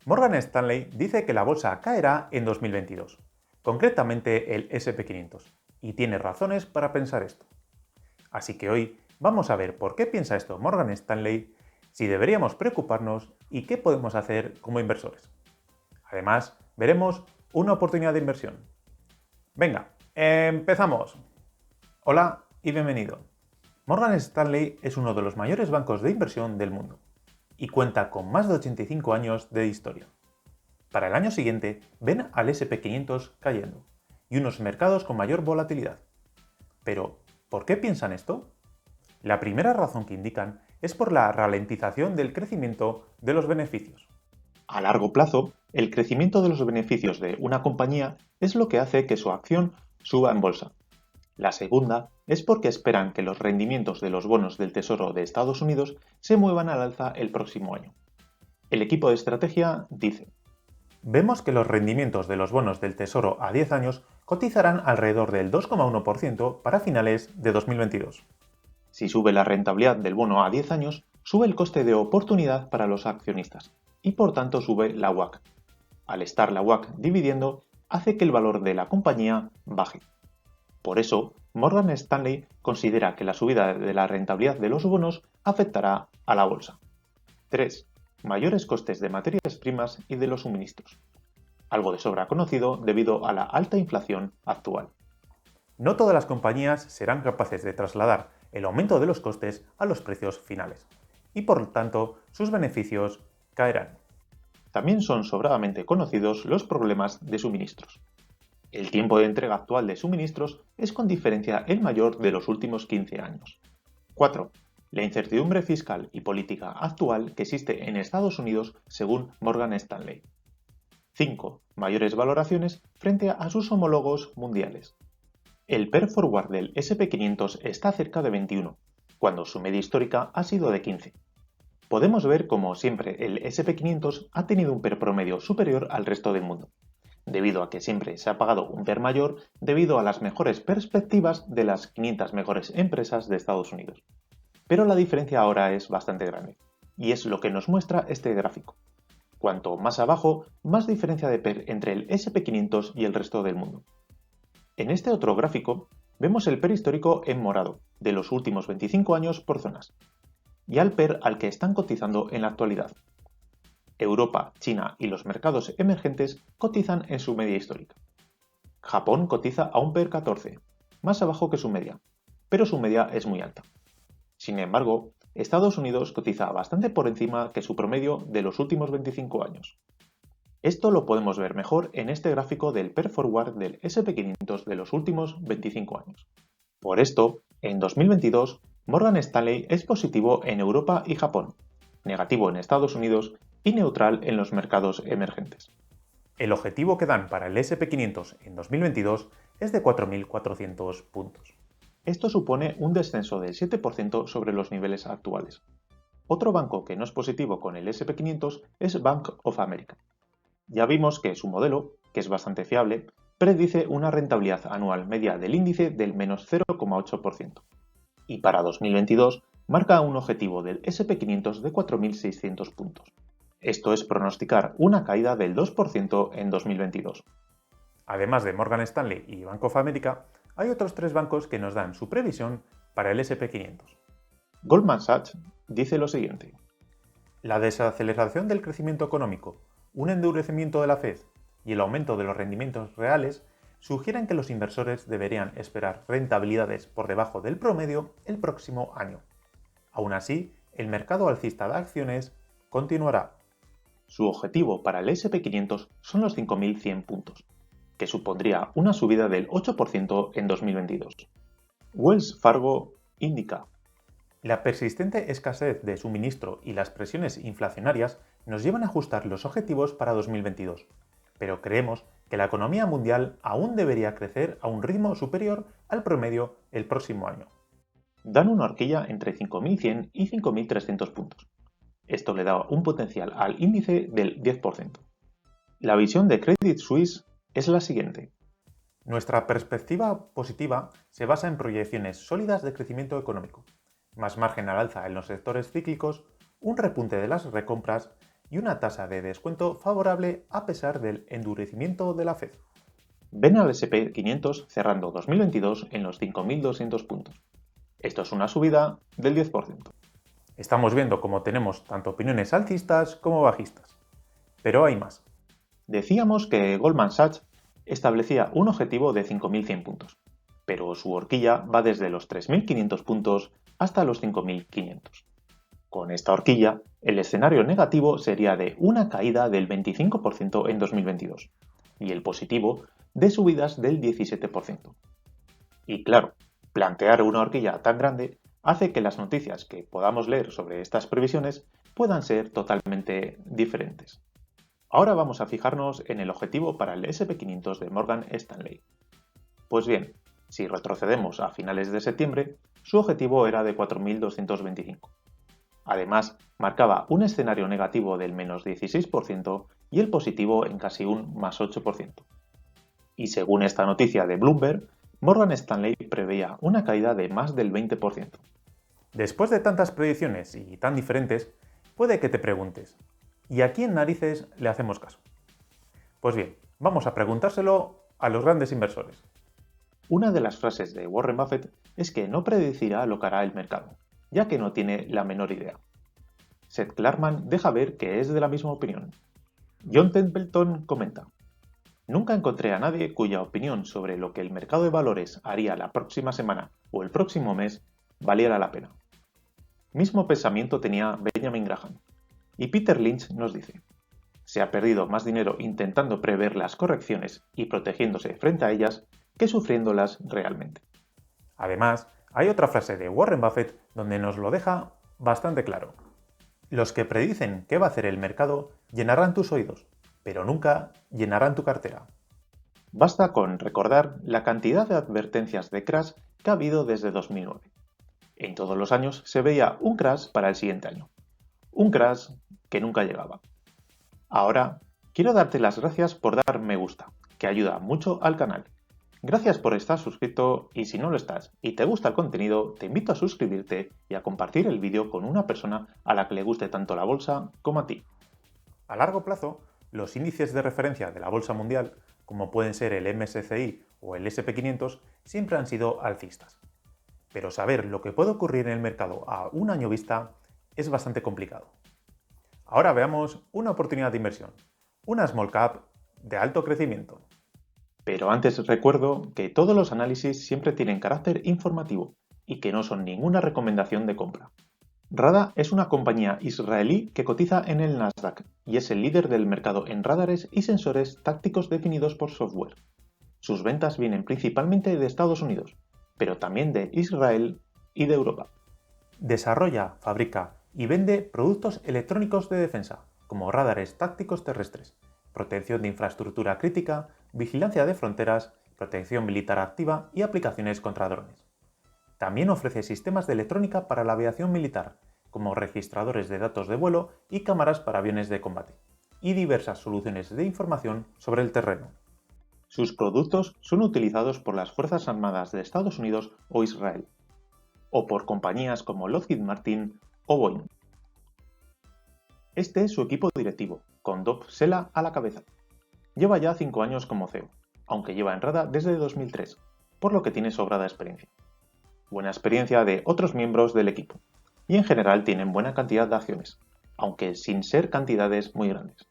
Morgan Stanley dice que la bolsa caerá en 2022, concretamente el SP500, y tiene razones para pensar esto. Así que hoy vamos a ver por qué piensa esto Morgan Stanley, si deberíamos preocuparnos y qué podemos hacer como inversores. Además, veremos una oportunidad de inversión. Venga, empezamos. Hola y bienvenido. Morgan Stanley es uno de los mayores bancos de inversión del mundo y cuenta con más de 85 años de historia. Para el año siguiente ven al SP500 cayendo y unos mercados con mayor volatilidad. Pero, ¿por qué piensan esto? La primera razón que indican es por la ralentización del crecimiento de los beneficios. A largo plazo, el crecimiento de los beneficios de una compañía es lo que hace que su acción suba en bolsa. La segunda es porque esperan que los rendimientos de los bonos del Tesoro de Estados Unidos se muevan al alza el próximo año. El equipo de estrategia dice: Vemos que los rendimientos de los bonos del Tesoro a 10 años cotizarán alrededor del 2,1% para finales de 2022. si sube la rentabilidad del bono a 10 años, sube el coste de oportunidad para los accionistas y por tanto sube la WACC. Al estar la WACC dividiendo, hace que el valor de la compañía baje. Por eso, Morgan Stanley considera que la subida de la rentabilidad de los bonos afectará a la bolsa. 3. Mayores costes de materias primas y de los suministros. Algo de sobra conocido debido a la alta inflación actual. No todas las compañías serán capaces de trasladar el aumento de los costes a los precios finales, y por lo tanto sus beneficios caerán. También son sobradamente conocidos los problemas de suministros. El tiempo de entrega actual de suministros es con diferencia el mayor de los últimos 15 años. 4. La incertidumbre fiscal y política actual que existe en Estados Unidos según Morgan Stanley. 5. Mayores valoraciones frente a sus homólogos mundiales. El PER forward del SP500 está cerca de 21, cuando su media histórica ha sido de 15. Podemos ver como siempre el SP500 ha tenido un PER promedio superior al resto del mundo, debido a que siempre se ha pagado un PER mayor debido a las mejores perspectivas de las 500 mejores empresas de Estados Unidos. Pero la diferencia ahora es bastante grande, y es lo que nos muestra este gráfico. Cuanto más abajo, más diferencia de PER entre el SP500 y el resto del mundo. En este otro gráfico, vemos el PER histórico en morado, de los últimos 25 años por zonas, y al PER al que están cotizando en la actualidad. Europa, China y los mercados emergentes cotizan en su media histórica. Japón cotiza a un PER 14, más abajo que su media, pero su media es muy alta. Sin embargo, Estados Unidos cotiza bastante por encima que su promedio de los últimos 25 años. Esto lo podemos ver mejor en este gráfico del PER forward del SP500 de los últimos 25 años. Por esto, en 2022, Morgan Stanley es positivo en Europa y Japón, negativo en Estados Unidos y neutral en los mercados emergentes. El objetivo que dan para el SP500 en 2022 es de 4.400 puntos. Esto supone un descenso del 7% sobre los niveles actuales. Otro banco que no es positivo con el SP500 es Bank of America. Ya vimos que su modelo, que es bastante fiable, predice una rentabilidad anual media del índice del menos 0,8%. Y para 2022 marca un objetivo del SP500 de 4.600 puntos. Esto es pronosticar una caída del 2% en 2022. Además de Morgan Stanley y Bank of America, hay otros tres bancos que nos dan su previsión para el SP500. Goldman Sachs dice lo siguiente: La desaceleración del crecimiento económico, un endurecimiento de la Fed y el aumento de los rendimientos reales sugieren que los inversores deberían esperar rentabilidades por debajo del promedio el próximo año. Aún así, el mercado alcista de acciones continuará. Su objetivo para el SP500 son los 5.100 puntos, que supondría una subida del 8% en 2022. Wells Fargo indica: La persistente escasez de suministro y las presiones inflacionarias nos llevan a ajustar los objetivos para 2022, pero creemos que la economía mundial aún debería crecer a un ritmo superior al promedio el próximo año. dan una horquilla entre 5.100 y 5.300 puntos. Esto le da un potencial al índice del 10%. La visión de Credit Suisse es la siguiente. Nuestra perspectiva positiva se basa en proyecciones sólidas de crecimiento económico, más margen al alza en los sectores cíclicos, un repunte de las recompras y una tasa de descuento favorable a pesar del endurecimiento de la Fed. Ven al S&P 500 cerrando 2022 en los 5.200 puntos. Esto es una subida del 10%. Estamos viendo cómo tenemos tanto opiniones alcistas como bajistas. Pero hay más. Decíamos que Goldman Sachs establecía un objetivo de 5.100 puntos, pero su horquilla va desde los 3.500 puntos hasta los 5.500. Con esta horquilla, el escenario negativo sería de una caída del 25% en 2022 y el positivo de subidas del 17%. Y claro, plantear una horquilla tan grande hace que las noticias que podamos leer sobre estas previsiones puedan ser totalmente diferentes. Ahora vamos a fijarnos en el objetivo para el S&P 500 de Morgan Stanley. Pues bien, si retrocedemos a finales de septiembre, su objetivo era de 4.225. Además, marcaba un escenario negativo del menos 16% y el positivo en casi un más 8%. Y según esta noticia de Bloomberg, Morgan Stanley preveía una caída de más del 20%. Después de tantas predicciones y tan diferentes, puede que te preguntes, ¿y a quién narices le hacemos caso? Pues bien, vamos a preguntárselo a los grandes inversores. Una de las frases de Warren Buffett es que no predecirá lo que hará el mercado, ya que no tiene la menor idea. Seth Klarman deja ver que es de la misma opinión. John Templeton comenta: nunca encontré a nadie cuya opinión sobre lo que el mercado de valores haría la próxima semana o el próximo mes valiera la pena. Mismo pensamiento tenía Benjamin Graham. Y Peter Lynch nos dice: se ha perdido más dinero intentando prever las correcciones y protegiéndose frente a ellas que sufriéndolas realmente. Además, hay otra frase de Warren Buffett donde nos lo deja bastante claro. Los que predicen qué va a hacer el mercado llenarán tus oídos, pero nunca llenarán tu cartera. Basta con recordar la cantidad de advertencias de crash que ha habido desde 2009. En todos los años se veía un crash para el siguiente año. Un crash que nunca llegaba. Ahora, quiero darte las gracias por dar me gusta, que ayuda mucho al canal. Gracias por estar suscrito y si no lo estás y te gusta el contenido, te invito a suscribirte y a compartir el vídeo con una persona a la que le guste tanto la bolsa como a ti. A largo plazo, los índices de referencia de la bolsa mundial, como pueden ser el MSCI o el S&P 500, siempre han sido alcistas. Pero saber lo que puede ocurrir en el mercado a un año vista es bastante complicado. Ahora veamos una oportunidad de inversión, una small cap de alto crecimiento. Pero antes recuerdo que todos los análisis siempre tienen carácter informativo y que no son ninguna recomendación de compra. Rada es una compañía israelí que cotiza en el Nasdaq y es el líder del mercado en radares y sensores tácticos definidos por software. Sus ventas vienen principalmente de Estados Unidos, pero también de Israel y de Europa. Desarrolla, fabrica y vende productos electrónicos de defensa, como radares tácticos terrestres, protección de infraestructura crítica, vigilancia de fronteras, protección militar activa y aplicaciones contra drones. También ofrece sistemas de electrónica para la aviación militar, como registradores de datos de vuelo y cámaras para aviones de combate, y diversas soluciones de información sobre el terreno. Sus productos son utilizados por las Fuerzas Armadas de Estados Unidos o Israel, o por compañías como Lockheed Martin o Boeing. Este es su equipo directivo, con Dov Sela a la cabeza. Lleva ya 5 años como CEO, aunque lleva en Rada desde 2003, por lo que tiene sobrada experiencia. Buena experiencia de otros miembros del equipo, y en general tienen buena cantidad de acciones, aunque sin ser cantidades muy grandes.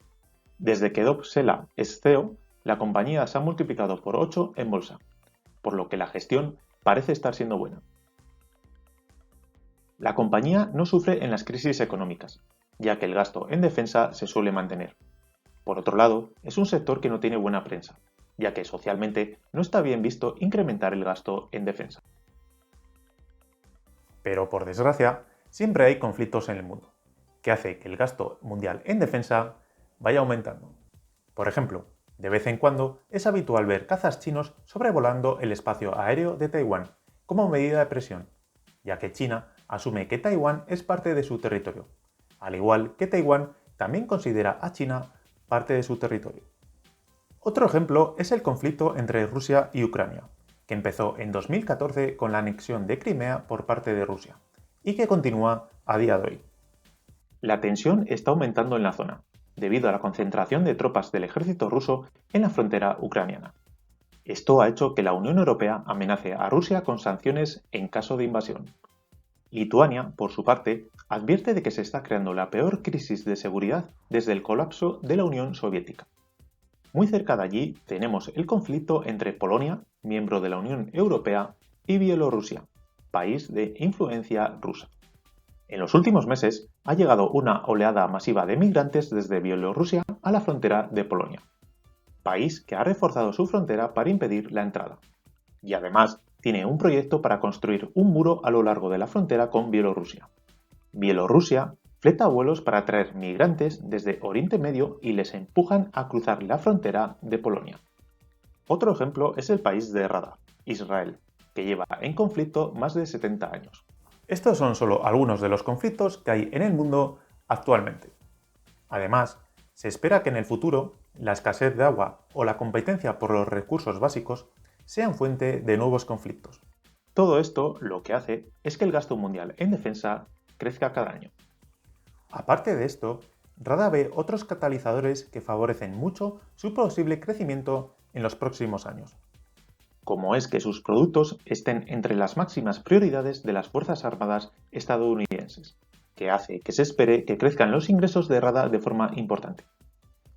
Desde que Dov Sela es CEO, la compañía se ha multiplicado por 8 en bolsa, por lo que la gestión parece estar siendo buena. La compañía no sufre en las crisis económicas, ya que el gasto en defensa se suele mantener. Por otro lado, es un sector que no tiene buena prensa, ya que socialmente no está bien visto incrementar el gasto en defensa. Pero por desgracia, siempre hay conflictos en el mundo, que hace que el gasto mundial en defensa vaya aumentando. Por ejemplo, de vez en cuando es habitual ver cazas chinos sobrevolando el espacio aéreo de Taiwán como medida de presión, ya que China asume que Taiwán es parte de su territorio, al igual que Taiwán también considera a China parte de su territorio. Otro ejemplo es el conflicto entre Rusia y Ucrania, que empezó en 2014 con la anexión de Crimea por parte de Rusia, y que continúa a día de hoy. La tensión está aumentando en la zona, debido a la concentración de tropas del ejército ruso en la frontera ucraniana. Esto ha hecho que la Unión Europea amenace a Rusia con sanciones en caso de invasión. Lituania, por su parte, advierte de que se está creando la peor crisis de seguridad desde el colapso de la Unión Soviética. Muy cerca de allí tenemos el conflicto entre Polonia, miembro de la Unión Europea, y Bielorrusia, país de influencia rusa. En los últimos meses ha llegado una oleada masiva de migrantes desde Bielorrusia a la frontera de Polonia, país que ha reforzado su frontera para impedir la entrada. Y además tiene un proyecto para construir un muro a lo largo de la frontera con Bielorrusia. Bielorrusia fleta vuelos para traer migrantes desde Oriente Medio y les empujan a cruzar la frontera de Polonia. Otro ejemplo es el país de Rada, Israel, que lleva en conflicto más de 70 años. Estos son solo algunos de los conflictos que hay en el mundo actualmente. Además, se espera que en el futuro la escasez de agua o la competencia por los recursos básicos sean fuente de nuevos conflictos. Todo esto lo que hace es que el gasto mundial en defensa crezca cada año. Aparte de esto, Rada ve otros catalizadores que favorecen mucho su posible crecimiento en los próximos años, como es que sus productos estén entre las máximas prioridades de las Fuerzas Armadas estadounidenses, que hace que se espere que crezcan los ingresos de Rada de forma importante.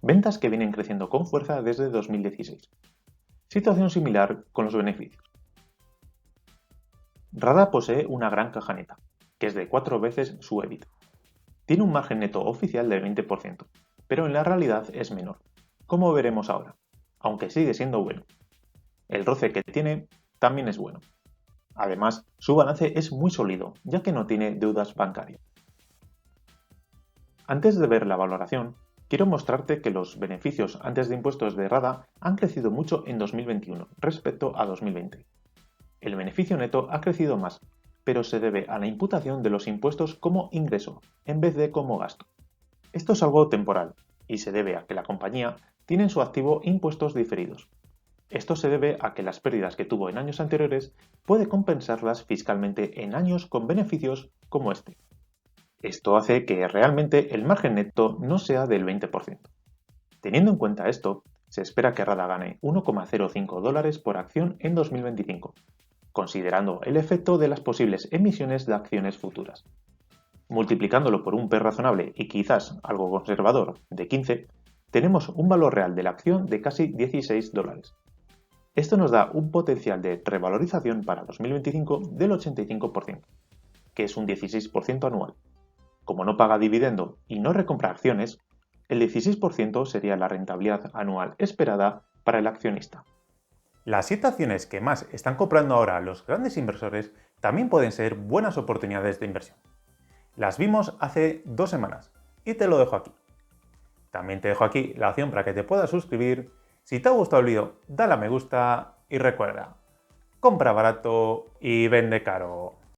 Ventas que vienen creciendo con fuerza desde 2016. Situación similar con los beneficios. Rada posee una gran caja neta, que es de 4 veces su EBIT. Tiene un margen neto oficial del 20%, pero en la realidad es menor, como veremos ahora, aunque sigue siendo bueno. El ROCE que tiene también es bueno. Además, su balance es muy sólido, ya que no tiene deudas bancarias. Antes de ver la valoración, quiero mostrarte que los beneficios antes de impuestos de Rada han crecido mucho en 2021 respecto a 2020. El beneficio neto ha crecido más, pero se debe a la imputación de los impuestos como ingreso, en vez de como gasto. Esto es algo temporal, y se debe a que la compañía tiene en su activo impuestos diferidos. Esto se debe a que las pérdidas que tuvo en años anteriores puede compensarlas fiscalmente en años con beneficios como este. Esto hace que realmente el margen neto no sea del 20%. Teniendo en cuenta esto, se espera que Rada gane $1,05 por acción en 2025, considerando el efecto de las posibles emisiones de acciones futuras. Multiplicándolo por un PER razonable y quizás algo conservador de 15, tenemos un valor real de la acción de casi $16. Esto nos da un potencial de revalorización para 2025 del 85%, que es un 16% anual. Como no paga dividendo y no recompra acciones, el 16% sería la rentabilidad anual esperada para el accionista. Las 7 acciones que más están comprando ahora los grandes inversores también pueden ser buenas oportunidades de inversión. Las vimos hace 2 semanas y te lo dejo aquí. También te dejo aquí la opción para que te puedas suscribir. Si te ha gustado el vídeo, dale a me gusta y recuerda, compra barato y vende caro.